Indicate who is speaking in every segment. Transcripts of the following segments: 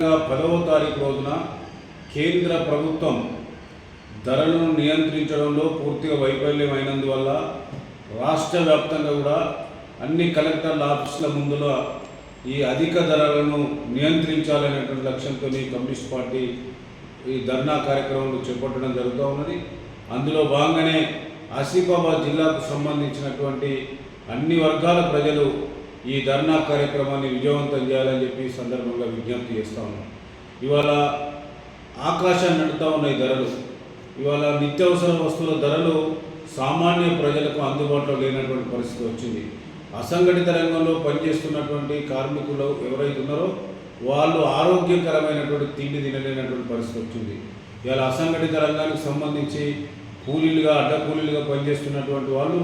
Speaker 1: ప్రధానంగా 10వ తారీఖు రోజున కేంద్ర ప్రభుత్వం ధరలను నియంత్రించడంలో పూర్తిగా వైఫల్యమైనందువల్ల రాష్ట్ర వ్యాప్తంగా కూడా అన్ని కలెక్టర్ల ఆఫీసుల ముందులో ఈ అధిక ధరలను నియంత్రించాలనేటువంటి లక్ష్యంతో కమ్యూనిస్ట్ పార్టీ ఈ ధర్నా కార్యక్రమాలు చేపట్టడం జరుగుతూ ఉన్నది. అందులో భాగంగానే ఆసిఫాబాద్ జిల్లాకు సంబంధించినటువంటి అన్ని వర్గాల ప్రజలు ఈ ధర్నా కార్యక్రమాన్ని విజయవంతం చేయాలని చెప్పి సందర్భంగా విజ్ఞప్తి చేస్తూ ఉన్నాం. ఇవాళ ఆకాశాన్ని నడుతూ ఉన్నాయి ధరలు. ఇవాళ నిత్యావసర వస్తువుల ధరలు సామాన్య ప్రజలకు అందుబాటులో లేనటువంటి పరిస్థితి వచ్చింది. అసంఘటిత రంగంలో పనిచేస్తున్నటువంటి కార్మికులు ఎవరైతే ఉన్నారో వాళ్ళు ఆరోగ్యకరమైనటువంటి తిండి తినలేనటువంటి పరిస్థితి వచ్చింది. ఇవాళ అసంఘటిత రంగానికి సంబంధించి కూలీలుగా అడ్డకూలీలుగా పనిచేస్తున్నటువంటి వాళ్ళు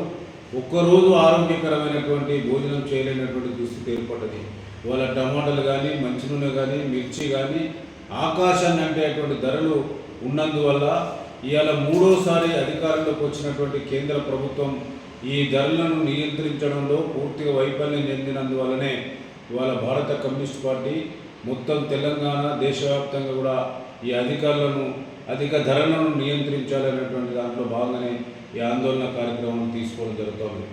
Speaker 1: ఒక్కరోజు ఆరోగ్యకరమైనటువంటి భోజనం చేయలేనటువంటి దుస్థితి ఏర్పడ్డది. ఇవాళ టమాటాలు కానీ, మంచి నూనె కానీ, మిర్చి కానీ ఆకాశాన్ని అంటేటువంటి ధరలు ఉన్నందువల్ల ఇవాళ మూడోసారి అధికారంలోకి వచ్చినటువంటి కేంద్ర ప్రభుత్వం ఈ ధరలను నియంత్రించడంలో పూర్తిగా వైఫల్యం చెందినందువల్లనే ఇవాళ భారత కమ్యూనిస్ట్ పార్టీ మొత్తం తెలంగాణ దేశవ్యాప్తంగా కూడా ఈ అధిక ధరలను నియంత్రించాలనేటువంటి దాంట్లో భాగంగానే ఈ ఆందోళన కార్యక్రమం తీసుకోవడం జరుగుతుంది.